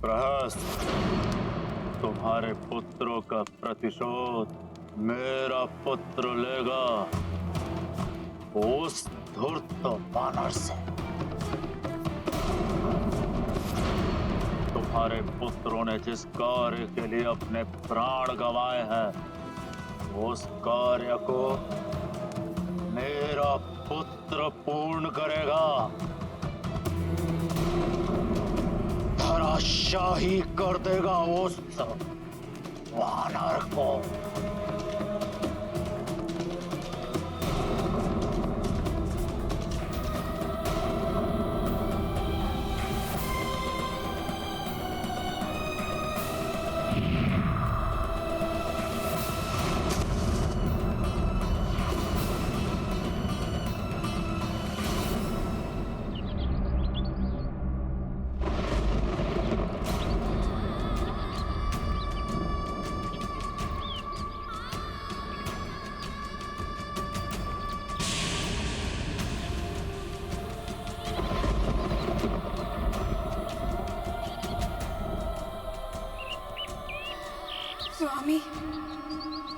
प्रहस्त, तुम्हारे पुत्रों का प्रतिशोध मेरा पुत्र लेगा उस धूर्त वानर से। तुम्हारे पुत्रों ने जिस कार्य के लिए अपने प्राण गंवाए हैं, उस कार्य को मेरा पुत्र पूर्ण करेगा। धराशाही कर देगा उस वानर को। स्वामी,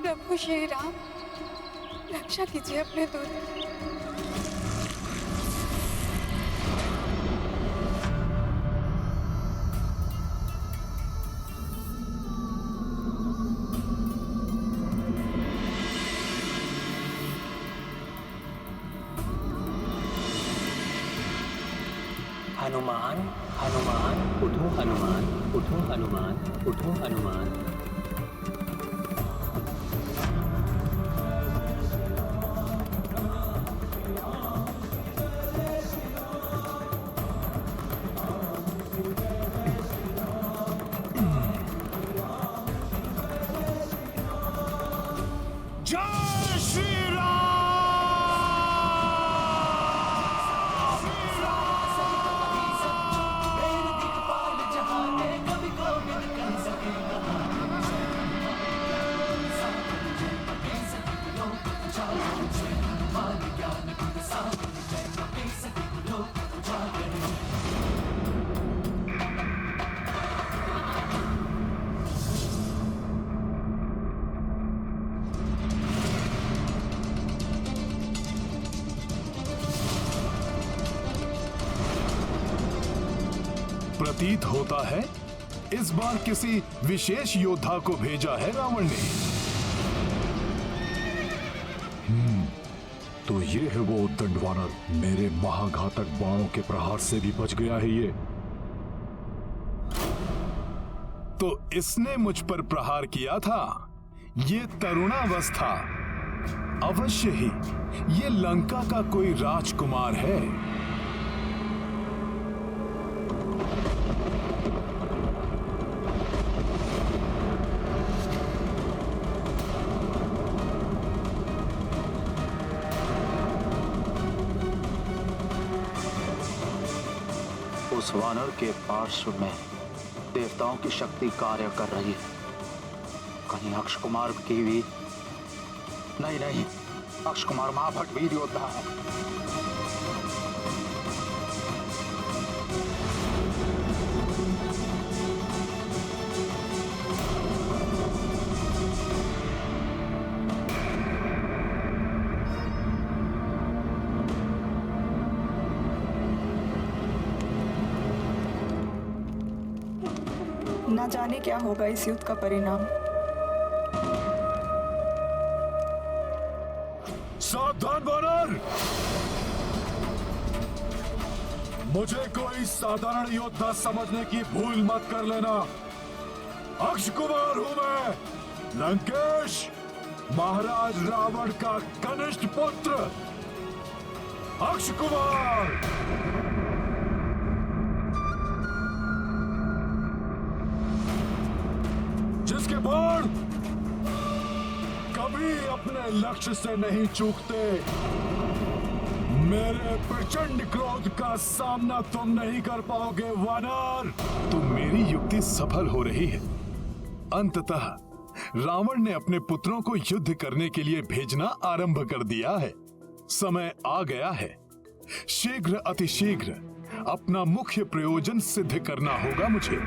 प्रभु श्री राम, रक्षा कीजिए अपने दूत। हनुमान, हनुमान, उठो हनुमान, उठो हनुमान, उठो हनुमान। जय श्री राम। प्रतीत होता है इस बार किसी विशेष योद्धा को भेजा है रावण ने। तो ये है वो उद्दंड वानर, मेरे महाघातक बाणों के प्रहार से भी बच गया है ये। तो इसने मुझ पर प्रहार किया था, ये तरुणावस्था। अवश्य ही ये लंका का कोई राजकुमार है। उस वानर के पार्श्व में देवताओं की शक्ति कार्य कर रही है। कहीं अक्ष कुमार की भी नहीं, अक्ष कुमार महाभट वीर योद्धा है। न जाने क्या होगा इस युद्ध का परिणाम। सावधान वानर! मुझे कोई साधारण योद्धा समझने की भूल मत कर लेना। अक्ष कुमार हूं मैं, लंकेश, महाराज रावण का कनिष्ठ पुत्र अक्ष कुमार। जिसके बाण कभी अपने लक्ष्य से नहीं चूकते। मेरे प्रचंड क्रोध का सामना तुम नहीं कर पाओगे वानर। तो मेरी युक्ति सफल हो रही है। अंततः रावण ने अपने पुत्रों को युद्ध करने के लिए भेजना आरंभ कर दिया है। समय आ गया है। शीघ्र अतिशीघ्र अपना मुख्य प्रयोजन सिद्ध करना होगा मुझे।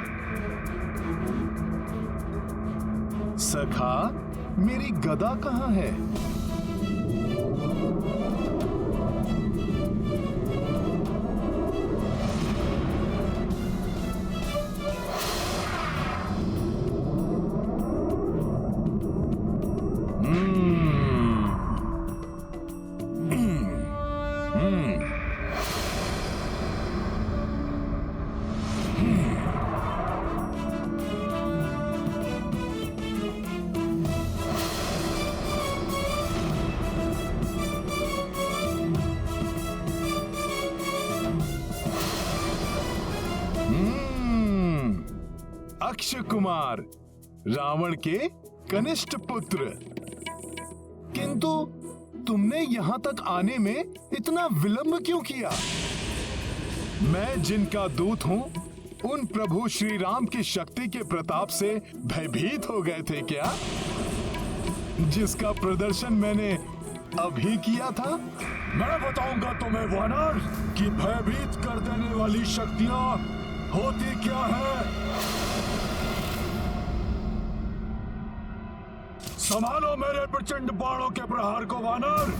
सखा, मेरी गदा कहां है? अक्षय कुमार, रावण के कनिष्ठ पुत्र। किंतु तुमने यहां तक आने में इतना विलंब क्यों किया? मैं जिनका दूत हूं, उन प्रभु श्री राम की शक्ति के प्रताप से भयभीत हो गए थे क्या? जिसका प्रदर्शन मैंने अभी किया था। मैं बताऊंगा तुम्हें वानर कि भयभीत कर देने वाली शक्तियां होती क्या है। संभालो मेरे प्रचंड बाणों के प्रहार को वानर।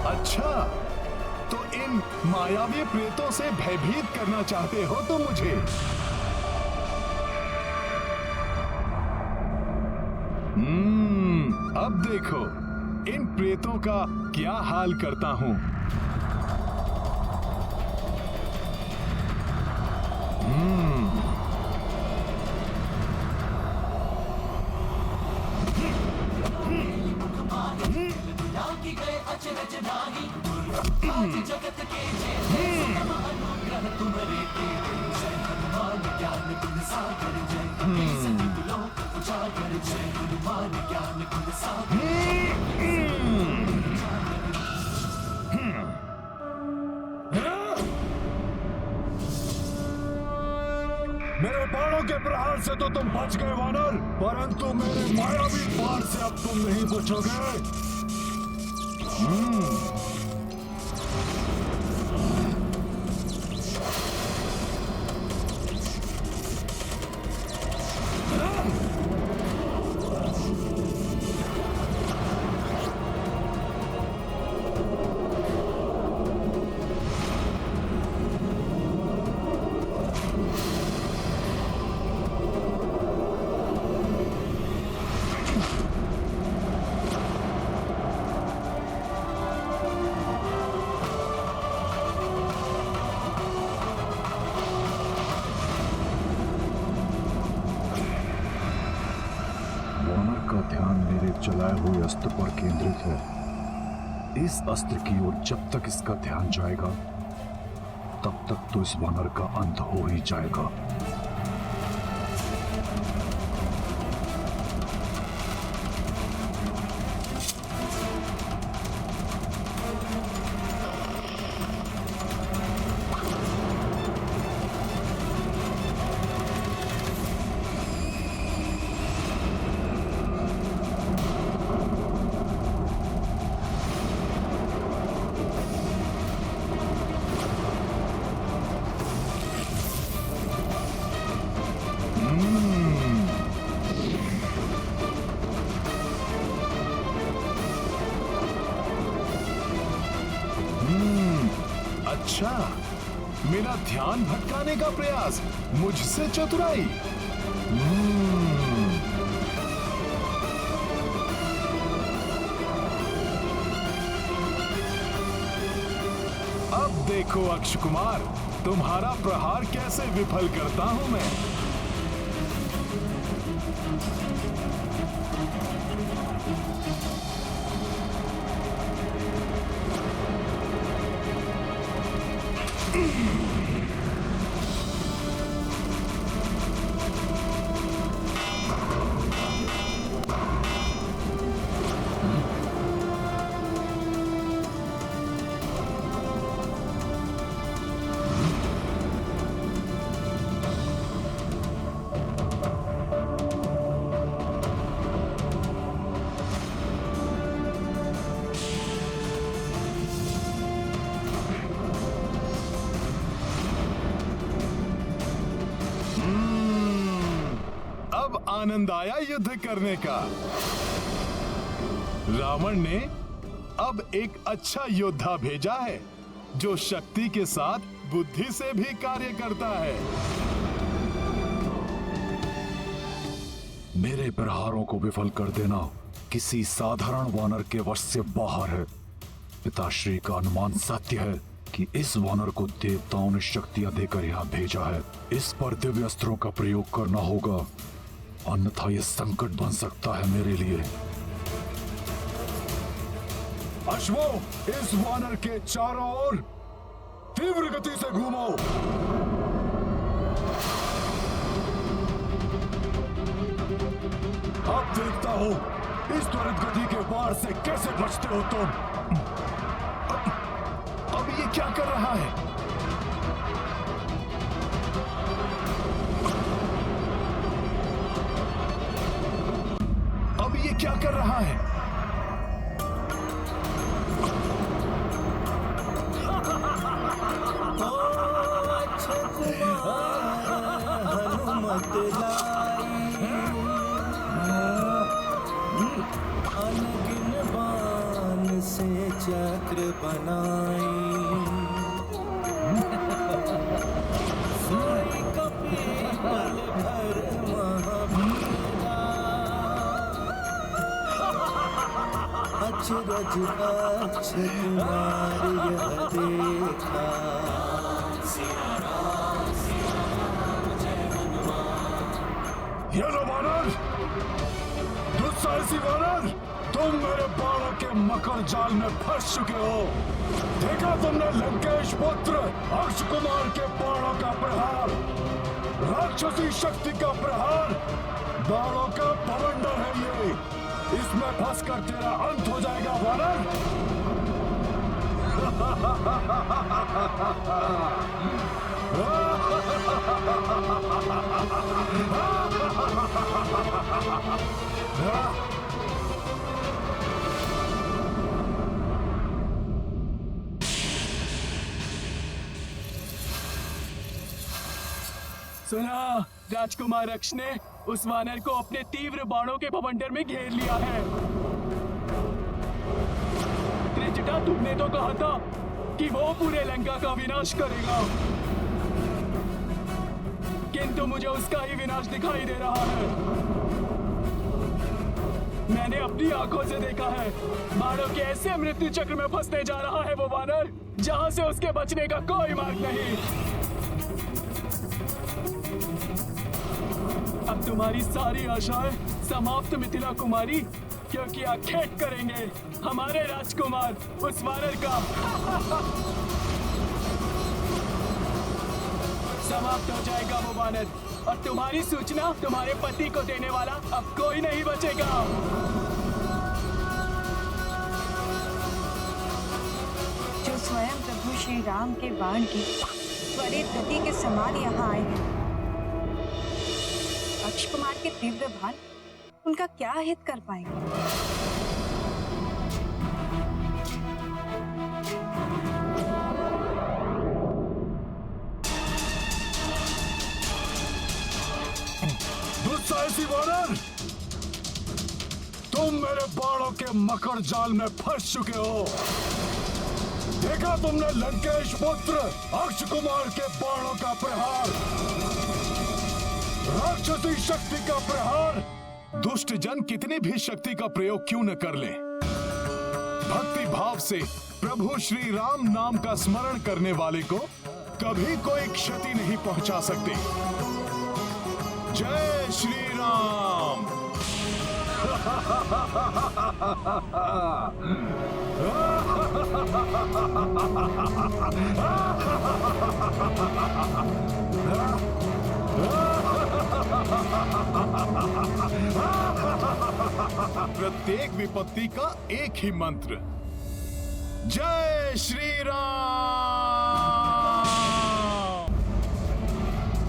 अच्छा, तो इन मायावी प्रेतों से भयभीत करना चाहते हो तो मुझे। अब देखो इन प्रेतों का क्या हाल करता हूं। मेरे बाणों के प्रहार से तो तुम बच गए वानर, परंतु मेरे मायावी बाण से अब तुम नहीं बचोगे। चलाए हुए अस्त्र पर केंद्रित है। इस अस्त्र की ओर जब तक इसका ध्यान जाएगा, तब तक तो इस वानर का अंत हो ही जाएगा। अच्छा, मेरा ध्यान भटकाने का प्रयास, मुझसे चतुराई। अब देखो अक्ष कुमार, तुम्हारा प्रहार कैसे विफल करता हूं मैं। आनंद आया युद्ध करने का। रावण ने अब एक अच्छा योद्धा भेजा है जो शक्ति के साथ बुद्धि से भी कार्य करता है। मेरे प्रहारों को विफल कर देना किसी साधारण वानर के वश से बाहर है। पिताश्री का अनुमान सत्य है कि इस वानर को देवताओं ने शक्तियां देकर यहाँ भेजा है। इस पर दिव्य अस्त्रों का प्रयोग करना होगा, अन्यथा यह संकट बन सकता है मेरे लिए। अश्वो, इस वानर के चारों ओर तीव्र गति से घूमो। अब देखता हूं इस त्वरित गति के वार से कैसे बचते हो तुम। अब ये क्या कर रहा है? अब ये क्या कर रहा है? हनुमत अनगिन बाण से चक्र बनाई, सोई कपील भर महावीरा, अचरज अक्ष कुमार यह देखा। ये लो वानर, दुस्साहसी वानर, तुम मेरे बाणों के मकर जाल में फंस चुके हो। देखा तुमने लंकेश पुत्र अक्ष कुमार के बाणों का प्रहार, राक्षसी शक्ति का प्रहार, बाणों का बवंडर है ये। इसमें फंसकर तेरा अंत हो जाएगा वानर। सुना, राजकुमार अक्ष ने उस वानर को अपने तीव्र बाणों के बवंडर में घेर लिया है। त्रिजटा, तुमने तो कहा था कि वो पूरे लंका का विनाश करेगा, किंतु मुझे उसका ही विनाश दिखाई दे रहा है। मैंने अपनी आंखों से देखा है, बाणों के ऐसे मृत्यु चक्र में फंसने जा रहा है वो वानर, जहां से उसके बचने का कोई मार्ग नहीं। अब तुम्हारी सारी आशाएं समाप्त मिथिला कुमारी, क्योंकि आखेट करेंगे हमारे राजकुमार उस वानर का। समाप्त हो जाएगा वो वानर, और तुम्हारी सूचना तुम्हारे पति को देने वाला अब कोई नहीं बचेगा। जो स्वयं प्रभु श्री राम के बाण की त्वरित गति के समान यहाँ आए हैं, अक्ष कुमार के तीव्र बाण उनका क्या हित कर पाएंगे? दुस्साहसी वानर, तुम मेरे बाणों के मकर जाल में फंस चुके हो। देखा तुमने लंकेश पुत्र अक्ष कुमार के बाणों का प्रहार, राक्षसी शक्ति का प्रहार। दुष्ट जन कितनी भी शक्ति का प्रयोग क्यों न कर ले, भक्ति भाव से प्रभु श्री राम नाम का स्मरण करने वाले को कभी कोई क्षति नहीं पहुंचा सकते। जय श्री राम। प्रत्येक विपत्ति का एक ही मंत्र, जय श्री राम।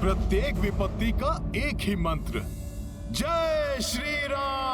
प्रत्येक विपत्ति का एक ही मंत्र, जय श्री राम।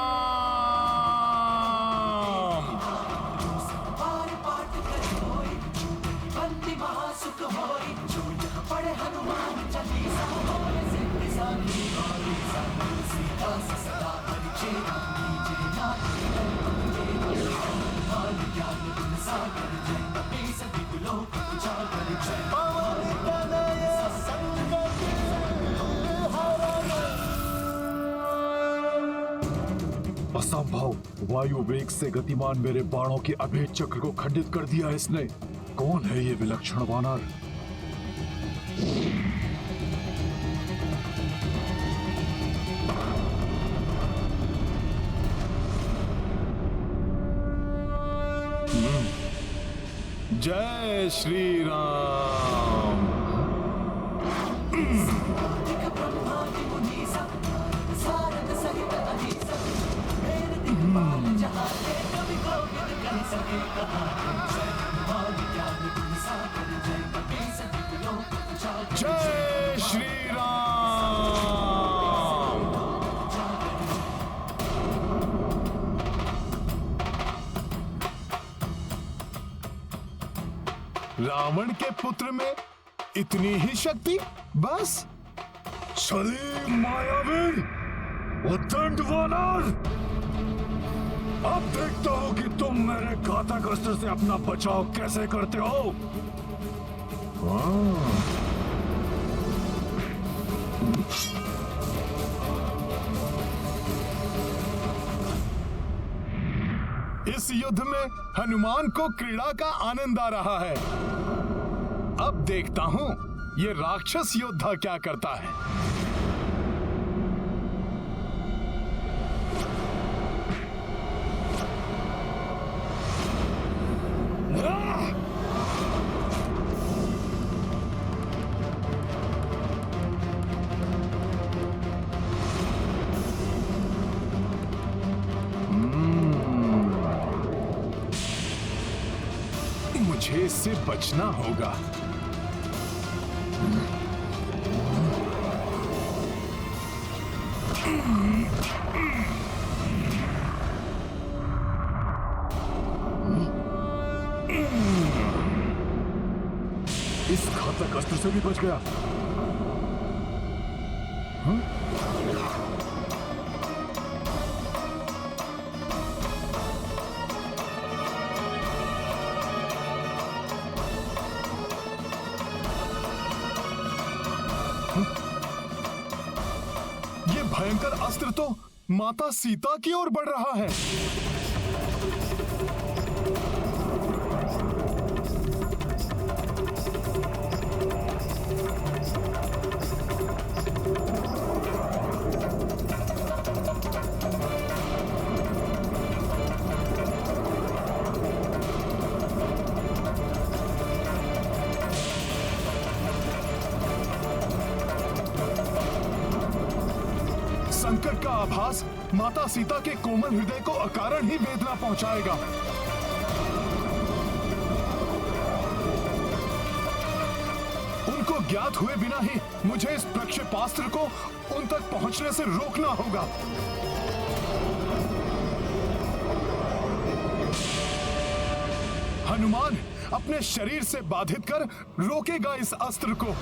असंभव, वायु वेग से गतिमान मेरे बाणों के अभेद चक्र को खंडित कर दिया इसने। कौन है ये विलक्षण वानर? जय श्री राम। जय श्री राम। रावण के पुत्र में इतनी ही शक्ति? बस? सलीम मायावी, उद्दंड वानर, अब देखता हूं कि तुम मेरे घातक अस्त्र से अपना बचाव कैसे करते हो। इस युद्ध में हनुमान को क्रीड़ा का आनंद आ रहा है। अब देखता हूं ये राक्षस योद्धा क्या करता है। मुझे इससे बचना होगा। इस घातक अस्त्र से भी बच गया। ये भयंकर अस्त्र तो माता सीता की ओर बढ़ रहा है। संकट का आभास माता सीता के कोमल हृदय को अकारण ही वेदना पहुंचाएगा। उनको ज्ञात हुए बिना ही मुझे इस प्रक्षेपास्त्र को उन तक पहुंचने से रोकना होगा। हनुमान अपने शरीर से बाधित कर रोकेगा इस अस्त्र को।